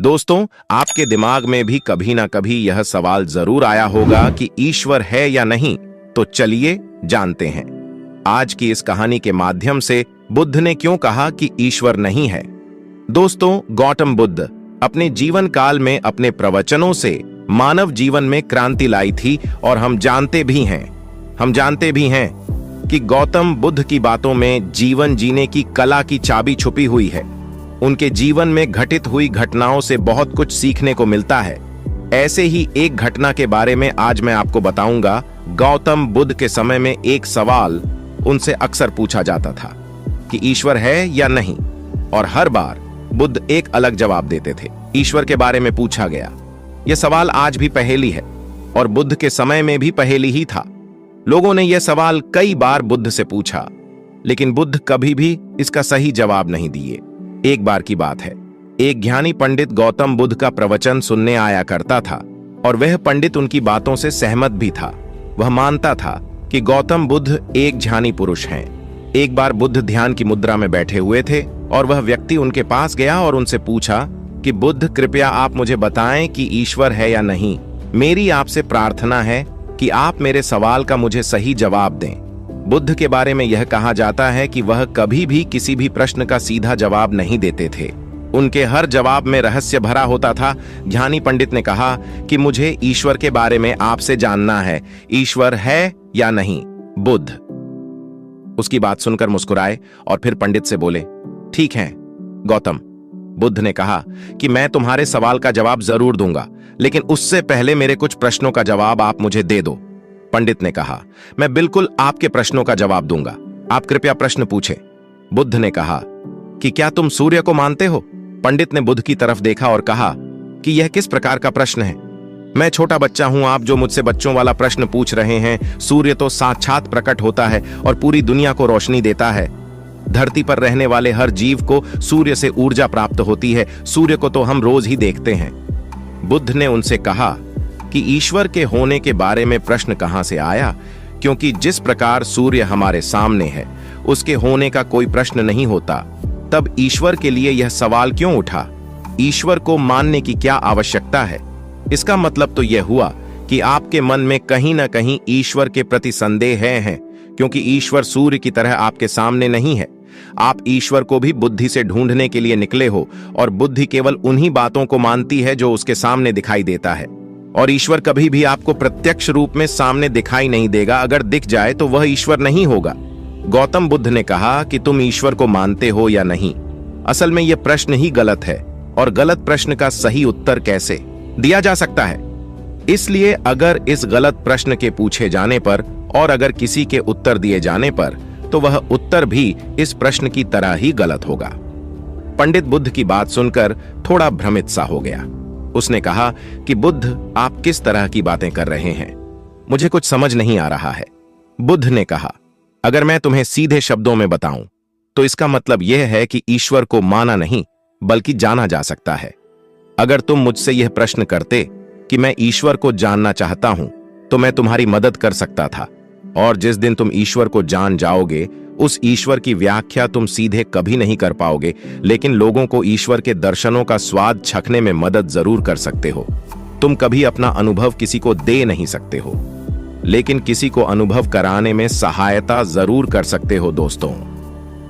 दोस्तों, आपके दिमाग में भी कभी ना कभी यह सवाल जरूर आया होगा कि ईश्वर है या नहीं। तो चलिए जानते हैं। आज की इस कहानी के माध्यम से बुद्ध ने क्यों कहा कि ईश्वर नहीं है। दोस्तों, गौतम बुद्ध अपने जीवन काल में अपने प्रवचनों से मानव जीवन में क्रांति लाई थी और हम जानते भी हैं कि गौतम बुद्ध की बातों में जीवन जीने की कला की चाबी छुपी हुई है। उनके जीवन में घटित हुई घटनाओं से बहुत कुछ सीखने को मिलता है। ऐसे ही एक घटना के बारे में आज मैं आपको बताऊंगा। गौतम बुद्ध के समय में एक सवाल उनसे अक्सर पूछा जाता था कि ईश्वर है या नहीं, और हर बार बुद्ध एक अलग जवाब देते थे। ईश्वर के बारे में पूछा गया। यह सवाल आज भी पहेली है और बुद्ध के समय में भी पहेली ही था। लोगों ने यह सवाल कई बार बुद्ध से पूछा, लेकिन बुद्ध कभी भी इसका सही जवाब नहीं दिए। एक बार की बात है, एक ज्ञानी पंडित गौतम बुद्ध का प्रवचन सुनने आया करता था और वह पंडित उनकी बातों से सहमत भी था। वह मानता था कि गौतम बुद्ध एक ज्ञानी पुरुष हैं। एक बार बुद्ध ध्यान की मुद्रा में बैठे हुए थे और वह व्यक्ति उनके पास गया और उनसे पूछा कि बुद्ध, कृपया आप मुझे बताएं कि ईश्वर है या नहीं। मेरी आपसे प्रार्थना है कि आप मेरे सवाल का मुझे सही जवाब दें। बुद्ध के बारे में यह कहा जाता है कि वह कभी भी किसी भी प्रश्न का सीधा जवाब नहीं देते थे। उनके हर जवाब में रहस्य भरा होता था। ज्ञानी पंडित ने कहा कि मुझे ईश्वर के बारे में आपसे जानना है। ईश्वर है या नहीं? बुद्ध उसकी बात सुनकर मुस्कुराए और फिर पंडित से बोले, ठीक है गौतम। बुद्ध ने कहा कि मैं तुम्हारे सवाल का जवाब जरूर दूंगा, लेकिन उससे पहले मेरे कुछ प्रश्नों का जवाब आप मुझे दे दो। पंडित ने कहा, मैं बिल्कुल आपके प्रश्नों का जवाब दूंगा। आप कृपया प्रश्न पूछें। बुद्ध ने कहा कि क्या तुम सूर्य को मानते हो? पंडित ने बुद्ध की तरफ देखा और कहा कि यह किस प्रकार का प्रश्न है? मैं छोटा बच्चा हूं, आप जो मुझसे बच्चों वाला प्रश्न पूछ रहे हैं। सूर्य तो साक्षात प्रकट होता है और पूरी दुनिया को रोशनी देता है। धरती पर रहने वाले हर जीव को सूर्य से ऊर्जा प्राप्त होती है। सूर्य को तो हम रोज ही देखते हैं। बुद्ध ने उनसे कहा कि ईश्वर के होने के बारे में प्रश्न कहां से आया, क्योंकि जिस प्रकार सूर्य हमारे सामने है उसके होने का कोई प्रश्न नहीं होता। तब ईश्वर के लिए यह सवाल क्यों उठा? ईश्वर को मानने की क्या आवश्यकता है? इसका मतलब तो यह हुआ कि आपके मन में कहीं ना कहीं ईश्वर के प्रति संदेह है, क्योंकि ईश्वर सूर्य की तरह आपके सामने नहीं है। आप ईश्वर को भी बुद्धि से ढूंढने के लिए निकले हो और बुद्धि केवल उन्हीं बातों को मानती है जो उसके सामने दिखाई देता है, और ईश्वर कभी भी आपको प्रत्यक्ष रूप में सामने दिखाई नहीं देगा। अगर दिख जाए तो वह ईश्वर नहीं होगा। गौतम बुद्ध ने कहा कि तुम ईश्वर को मानते हो या नहीं। असल में यह प्रश्न ही गलत है, और गलत प्रश्न का सही उत्तर कैसे दिया जा सकता है? इसलिए अगर इस गलत प्रश्न के पूछे जाने पर और अगर किसी के उत्तर दिए जाने पर, तो वह उत्तर भी इस प्रश्न की तरह ही गलत होगा। पंडित बुद्ध की बात सुनकर थोड़ा भ्रमित सा हो गया। उसने कहा कि बुद्ध, आप किस तरह की बातें कर रहे हैं? मुझे कुछ समझ नहीं आ रहा है। बुद्ध ने कहा, अगर मैं तुम्हें सीधे शब्दों में बताऊं तो इसका मतलब यह है कि ईश्वर को माना नहीं बल्कि जाना जा सकता है। अगर तुम मुझसे यह प्रश्न करते कि मैं ईश्वर को जानना चाहता हूं, तो मैं तुम्हारी मदद कर सकता था, और जिस दिन तुम ईश्वर को जान जाओगे उस ईश्वर की व्याख्या तुम सीधे कभी नहीं कर पाओगे, लेकिन लोगों को ईश्वर के दर्शनों का स्वाद चखने में मदद जरूर कर सकते हो। तुम कभी अपना अनुभव किसी को दे नहीं सकते हो, लेकिन किसी को अनुभव कराने में सहायता जरूर कर सकते हो। दोस्तों,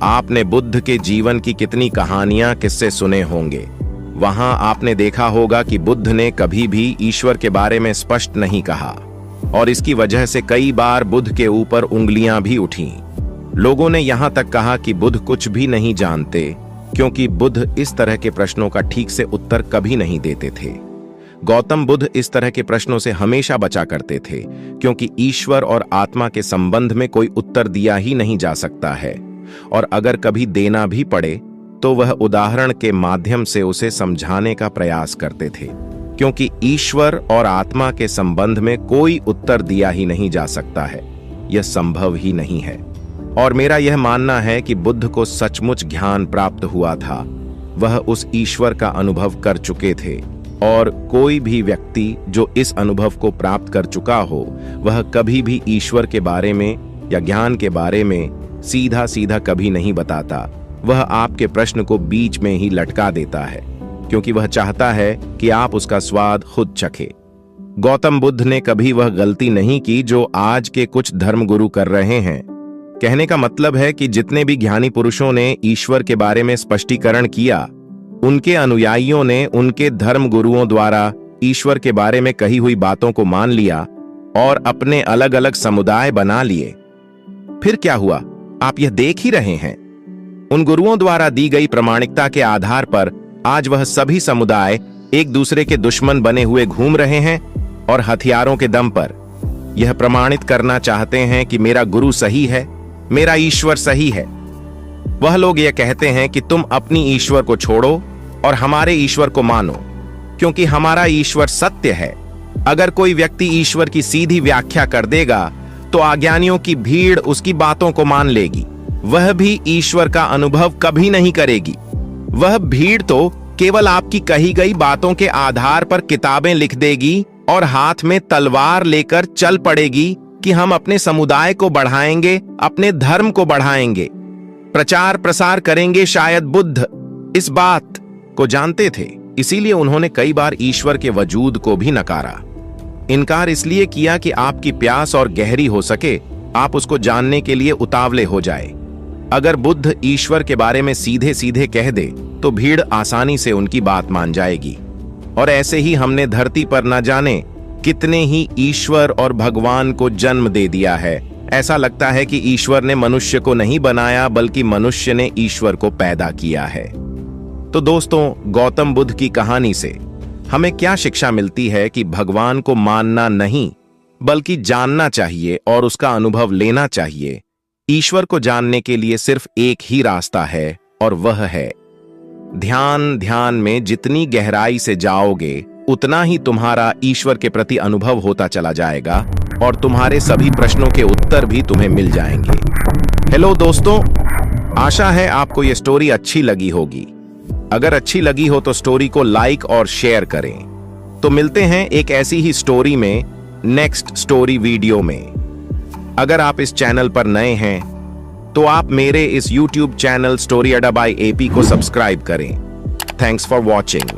आपने बुद्ध के जीवन की कितनी कहानियां, किस्से सुने होंगे। वहां आपने देखा होगा कि बुद्ध ने कभी भी ईश्वर के बारे में स्पष्ट नहीं कहा, और इसकी वजह से कई बार बुद्ध के ऊपर उंगलियां भी उठी। लोगों ने यहां तक कहा कि बुद्ध कुछ भी नहीं जानते, क्योंकि बुद्ध इस तरह के प्रश्नों का ठीक से उत्तर कभी नहीं देते थे। गौतम बुद्ध इस तरह के प्रश्नों से हमेशा बचा करते थे, क्योंकि ईश्वर और आत्मा के संबंध में कोई उत्तर दिया ही नहीं जा सकता है, और अगर कभी देना भी पड़े तो वह उदाहरण के माध्यम से उसे समझाने का प्रयास करते थे, क्योंकि ईश्वर और आत्मा के संबंध में कोई उत्तर दिया ही नहीं जा सकता है। यह संभव ही नहीं है। और मेरा यह मानना है कि बुद्ध को सचमुच ज्ञान प्राप्त हुआ था। वह उस ईश्वर का अनुभव कर चुके थे, और कोई भी व्यक्ति जो इस अनुभव को प्राप्त कर चुका हो, वह कभी भी ईश्वर के बारे में या ज्ञान के बारे में सीधा सीधा कभी नहीं बताता। वह आपके प्रश्न को बीच में ही लटका देता है। क्योंकि वह चाहता है कि आप उसका स्वाद खुद चखें। गौतम बुद्ध ने कभी वह गलती नहीं की जो आज के कुछ धर्मगुरु कर रहे हैं। कहने का मतलब है कि जितने भी ज्ञानी पुरुषों ने ईश्वर के बारे में स्पष्टीकरण किया, उनके अनुयायियों ने उनके धर्मगुरुओं द्वारा ईश्वर के बारे में कही हुई बातों को मान लिया और अपने अलग अलग समुदाय बना लिए। फिर क्या हुआ, आप यह देख ही रहे हैं। उन गुरुओं द्वारा दी गई प्रामाणिकता के आधार पर आज वह सभी समुदाय एक दूसरे के दुश्मन बने हुए घूम रहे हैं और हथियारों के दम पर यह प्रमाणित करना चाहते हैं कि मेरा गुरु सही है, मेरा ईश्वर सही है। वह लोग यह कहते हैं कि तुम अपनी ईश्वर को छोड़ो और हमारे ईश्वर को मानो, क्योंकि हमारा ईश्वर सत्य है। अगर कोई व्यक्ति ईश्वर की सीधी व्याख्या कर देगा तो अज्ञानियों की भीड़ उसकी बातों को मान लेगी। वह भी ईश्वर का अनुभव कभी नहीं करेगी। वह भीड़ तो केवल आपकी कही गई बातों के आधार पर किताबें लिख देगी और हाथ में तलवार लेकर चल पड़ेगी कि हम अपने समुदाय को बढ़ाएंगे, अपने धर्म को बढ़ाएंगे, प्रचार प्रसार करेंगे। शायद बुद्ध इस बात को जानते थे, इसीलिए उन्होंने कई बार ईश्वर के वजूद को भी नकारा। इनकार इसलिए किया कि आपकी प्यास और गहरी हो सके, आप उसको जानने के लिए उतावले हो जाए। अगर बुद्ध ईश्वर के बारे में सीधे सीधे कह दे तो भीड़ आसानी से उनकी बात मान जाएगी। और ऐसे ही हमने धरती पर न जाने कितने ही ईश्वर और भगवान को जन्म दे दिया है। ऐसा लगता है कि ईश्वर ने मनुष्य को नहीं बनाया, बल्कि मनुष्य ने ईश्वर को पैदा किया है। तो दोस्तों, गौतम बुद्ध की कहानी से हमें क्या शिक्षा मिलती है कि भगवान को मानना नहीं, बल्कि जानना चाहिए और उसका अनुभव लेना चाहिए। ईश्वर को जानने के लिए सिर्फ एक ही रास्ता है और वह है ध्यान। ध्यान में जितनी गहराई से जाओगे, उतना ही तुम्हारा ईश्वर के प्रति अनुभव होता चला जाएगा और तुम्हारे सभी प्रश्नों के उत्तर भी तुम्हें मिल जाएंगे। हेलो दोस्तों, आशा है आपको यह स्टोरी अच्छी लगी होगी। अगर अच्छी लगी हो तो स्टोरी को लाइक और शेयर करें। तो मिलते हैं एक ऐसी ही स्टोरी में नेक्स्ट स्टोरी वीडियो में। अगर आप इस चैनल पर नए हैं तो आप मेरे इस YouTube चैनल स्टोरी अड्डा बाय AP को सब्सक्राइब करें। Thanks for watching.